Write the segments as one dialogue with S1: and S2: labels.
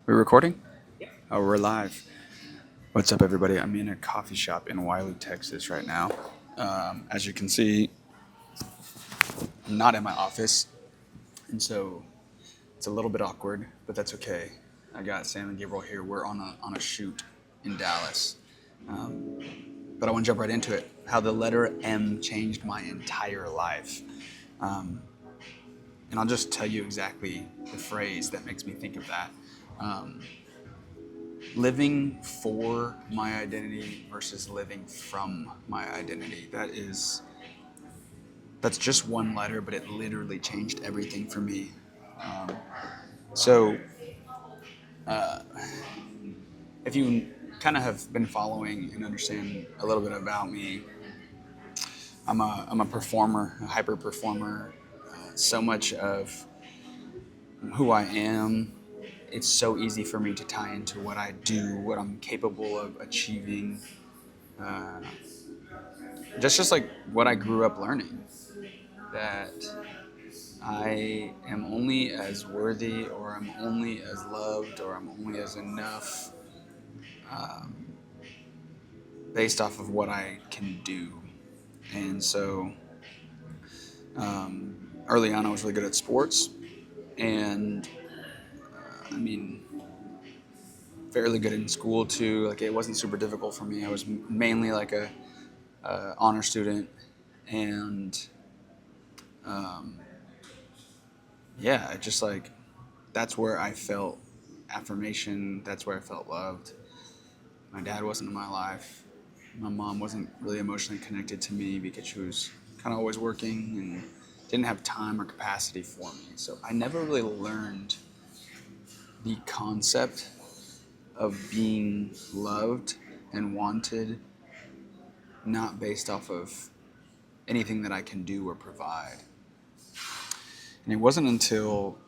S1: We're recording? Oh, we're live. What's up, everybody? I'm in a coffee shop in Wiley, Texas right now. As you can see, I'm not in my office, and so it's a little bit awkward, but that's okay. I got Sam and Gabriel here. We're on a shoot in Dallas. But I want to jump right into it. How the letter M changed my entire life. And I'll just tell you exactly the phrase that makes me think of that. Living for my identity versus living from my identity. That's just one letter, but it literally changed everything for me. So, if you kind of have been following and understand a little bit about me, I'm a performer, a hyper performer. So much of who I am, it's so easy for me to tie into what I do, what I'm capable of achieving. Just like what I grew up learning, that I am only as worthy, or I'm only as loved, or I'm only as enough based off of what I can do. And so early on, I was really good at sports, and I mean, fairly good in school too. Like, it wasn't super difficult for me. I was mainly like a honor student, and yeah, it just like that's where I felt affirmation. That's where I felt loved. My dad wasn't in my life. My mom wasn't really emotionally connected to me because she was kind of always working and didn't have time or capacity for me. So I never really learned the concept of being loved and wanted, not based off of anything that I can do or provide. And it wasn't until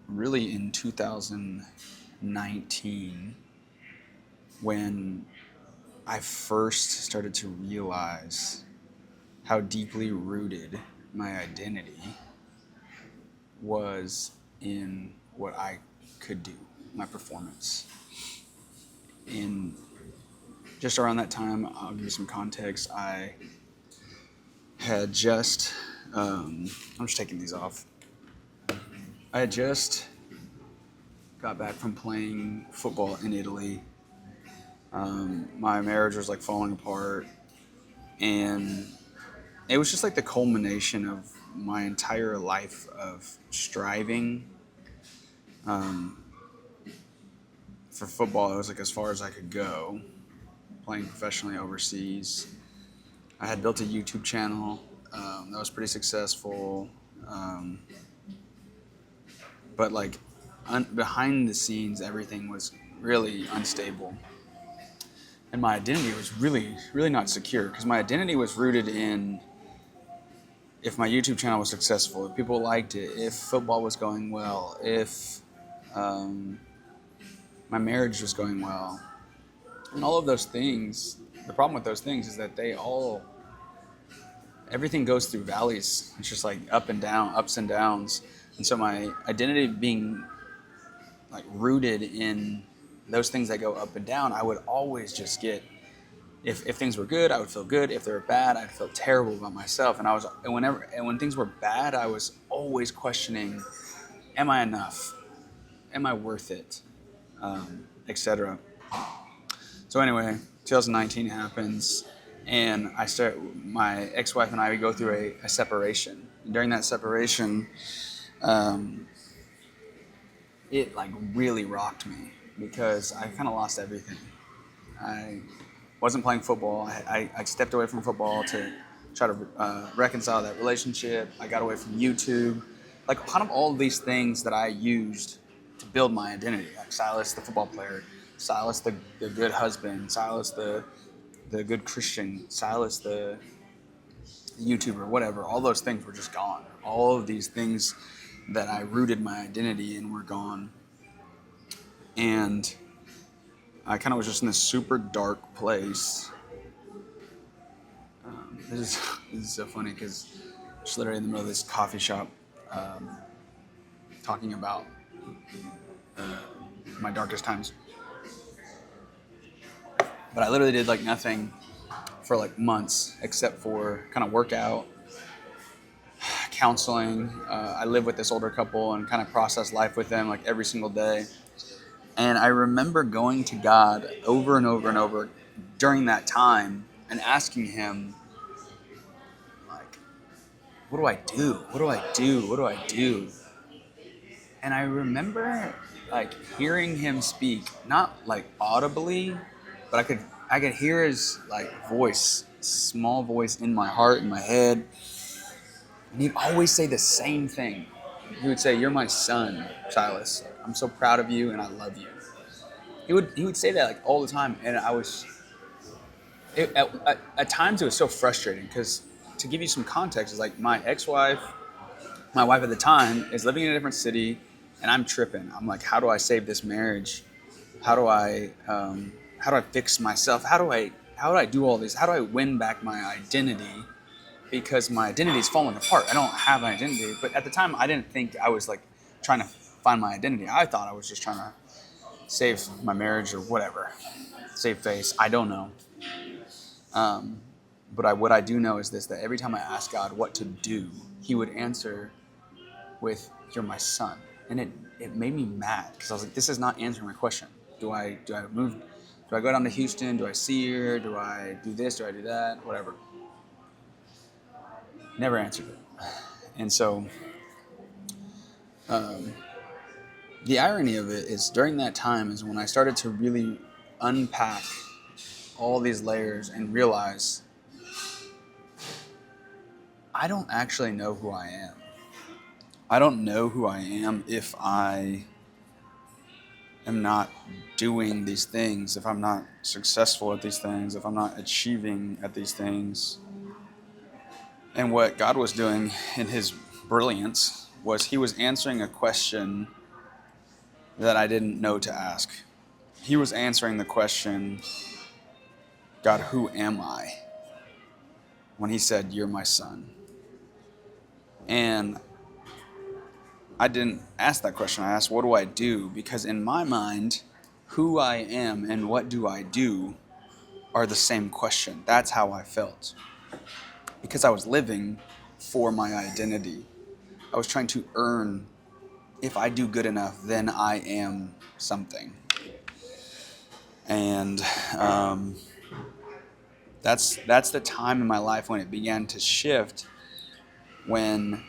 S1: really in 2019 when I first started to realize how deeply rooted my identity was in what I could do, my performance. In just around that time, I'll give you some context. I had just, I'm just taking these off. I had just got back from playing football in Italy. My marriage was like falling apart, and it was just like the culmination of my entire life of striving for football. It was like as far as I could go, playing professionally overseas. I had built a YouTube channel that was pretty successful, but like behind the scenes, everything was really unstable, and my identity was really, really not secure because my identity was rooted in if my YouTube channel was successful, if people liked it, if football was going well, if my marriage was going well, and all of those things. The problem with those things is that everything goes through valleys. It's just like up and down, ups and downs. And so my identity being like rooted in those things that go up and down, I would always just get, if things were good, I would feel good. If they were bad, I'd feel terrible about myself. And when things were bad, I was always questioning, am I enough? Am I worth it? Etc. So anyway, 2019 happens, and my ex-wife and I, we go through a separation. And during that separation, it like really rocked me because I kind of lost everything. I wasn't playing football. I stepped away from football to try to reconcile that relationship. I got away from YouTube. Like, kind of all of these things that I used to build my identity. Like Silas, the football player, Silas, the good husband, Silas, the good Christian, Silas, the YouTuber, whatever. All those things were just gone. All of these things that I rooted my identity in were gone. And I kind of was just in this super dark place. This is so funny because just literally in the middle of this coffee shop talking about my darkest times. But I literally did like nothing for like months except for kind of work out, counseling. I live with this older couple and kind of process life with them like every single day. And I remember going to God over and over and over during that time and asking him, like, what do I do? What do I do? What do I do? And I remember like hearing him speak, not like audibly, but I could hear his like voice, small voice in my heart, in my head. And he'd always say the same thing. He would say, "You're my son, Silas. I'm so proud of you and I love you." He would say that like all the time, and at times it was so frustrating because, to give you some context, is like my ex-wife, my wife at the time, is living in a different city, and I'm tripping. I'm like, how do I save this marriage? How do I fix myself? How do I do all this? How do I win back my identity? Because my identity is falling apart. I don't have an identity. But at the time, I didn't think I was like trying to find my identity. I thought I was just trying to save my marriage or whatever, save face. I don't know. But what I do know is this: that every time I asked God what to do, He would answer with, "You're my son," and it made me mad because I was like, "This is not answering my question. Do I move? Do I go down to Houston? Do I see her? Do I do this? Do I do that? Whatever." Never answered it, and so the irony of it is, during that time is when I started to really unpack all these layers and realize I don't actually know who I am. I don't know who I am if I am not doing these things, if I'm not successful at these things, if I'm not achieving at these things. And what God was doing in His brilliance was He was answering a question that I didn't know to ask. He was answering the question, "God, who am I?" when He said, "You're my son." And I didn't ask that question. I asked, what do I do? Because in my mind, who I am and what do I do are the same question. That's how I felt. Because I was living for my identity. I was trying to earn, if I do good enough, then I am something. And that's the time in my life when it began to shift, when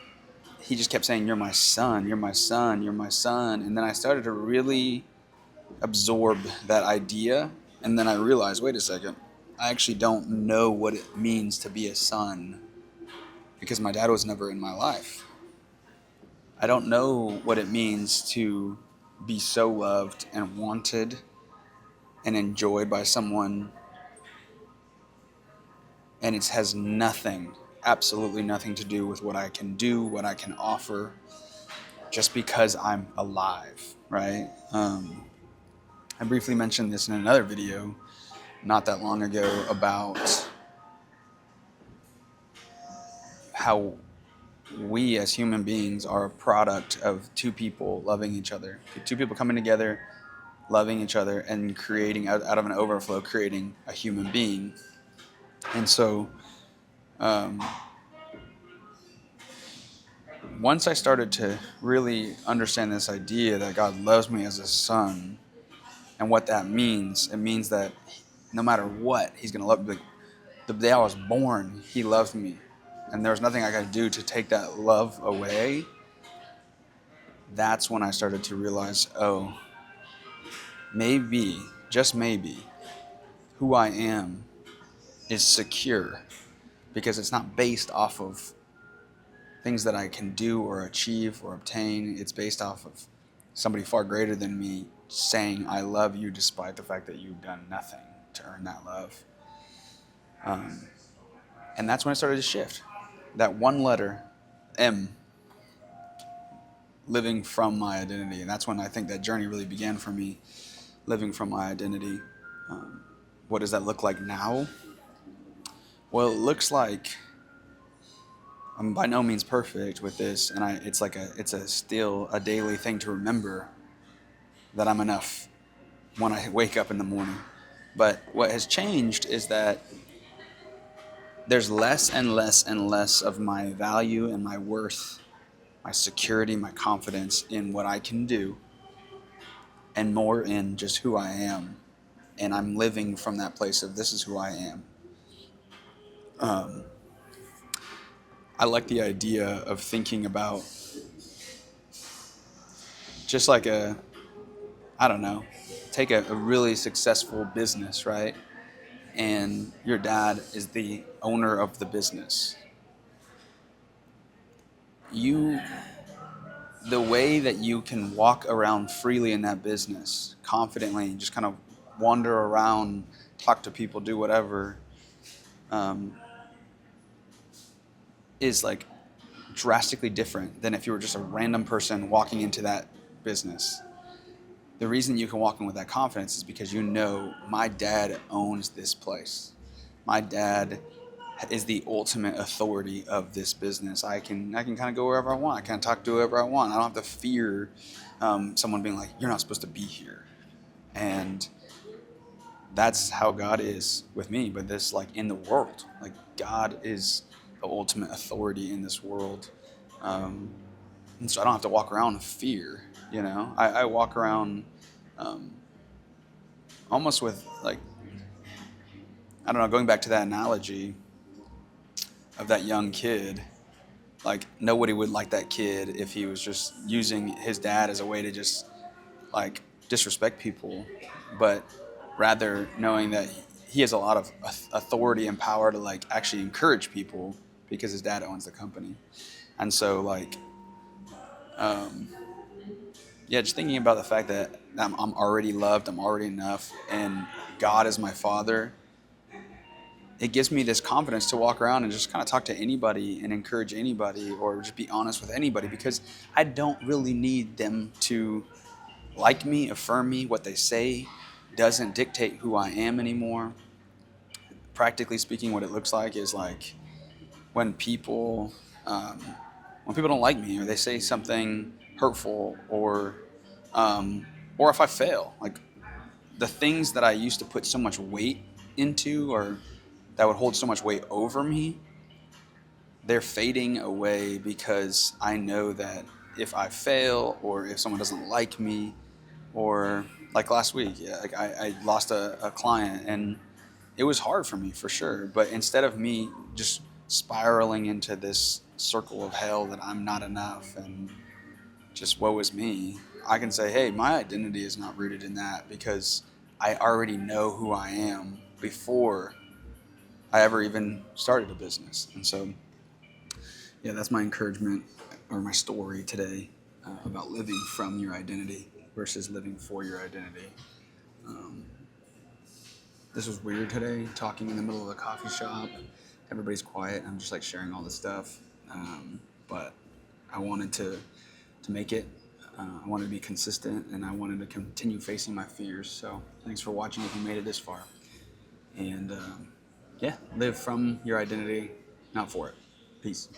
S1: He just kept saying, "You're my son, you're my son, you're my son." And then I started to really absorb that idea. And then I realized, wait a second, I actually don't know what it means to be a son because my dad was never in my life. I don't know what it means to be so loved and wanted and enjoyed by someone. And it has nothing, absolutely nothing to do with what I can do, what I can offer, just because I'm alive, right? I briefly mentioned this in another video not that long ago about how we as human beings are a product of two people loving each other. Two people coming together, loving each other, and creating, out of an overflow, creating a human being. And so once I started to really understand this idea that God loves me as a son, and what that means, it means that no matter what, He's going to love me. Like, the day I was born, He loved me. And there was nothing I could do to take that love away. That's when I started to realize, oh, maybe, just maybe, who I am is secure, because it's not based off of things that I can do or achieve or obtain. It's based off of somebody far greater than me saying, "I love you," despite the fact that you've done nothing to earn that love. And that's when it started to shift. That one letter, M, living from my identity. And that's when I think that journey really began for me, living from my identity. What does that look like now? Well, it looks like I'm by no means perfect with this, and it's still a daily thing to remember that I'm enough. when I wake up in the morning. But what has changed is that there's less and less and less of my value and my worth, my security, my confidence in what I can do, and more in just who I am. And I'm living from that place of this is who I am. Um, I like the idea of thinking about just like I don't know, take a really successful business, right? And your dad is the owner of the business. You, the way that you can walk around freely in that business, confidently, just kind of wander around, talk to people, do whatever, um, is like drastically different than if you were just a random person walking into that business. The reason you can walk in with that confidence is because you know my dad owns this place. My dad is the ultimate authority of this business. I can kind of go wherever I want. I can talk to whoever I want. I don't have to fear someone being like, "You're not supposed to be here." And that's how God is with me. But this, like in the world, like God is the ultimate authority in this world, and so I don't have to walk around with fear. I walk around um, almost with like, I don't know. Going back to that analogy of that young kid, like nobody would like that kid if he was just using his dad as a way to just like disrespect people, but rather knowing that he has a lot of authority and power to like actually encourage people because his dad owns the company. And so like um, yeah, just thinking about the fact that I'm already loved, I'm already enough, and God is my father, it gives me this confidence to walk around and just kind of talk to anybody and encourage anybody or just be honest with anybody, because I don't really need them to like me, affirm me. What they say doesn't dictate who I am anymore. Practically speaking, what it looks like is like when people um, when people don't like me or they say something hurtful, or if I fail, like the things that I used to put so much weight into, or that would hold so much weight over me, they're fading away because I know that if I fail or if someone doesn't like me, or like last week, yeah, like I lost a client, and it was hard for me for sure. But instead of me just spiraling into this circle of hell that I'm not enough and just woe is me, I can say, hey, my identity is not rooted in that because I already know who I am before I ever even started a business. And so, yeah, that's my encouragement or my story today about living from your identity versus living for your identity. Um, this was weird today, talking in the middle of a coffee shop. Everybody's quiet. I'm just like sharing all this stuff. But I wanted to make it. I wanted to be consistent, and I wanted to continue facing my fears. So thanks for watching if you made it this far. And yeah, live from your identity, not for it. Peace.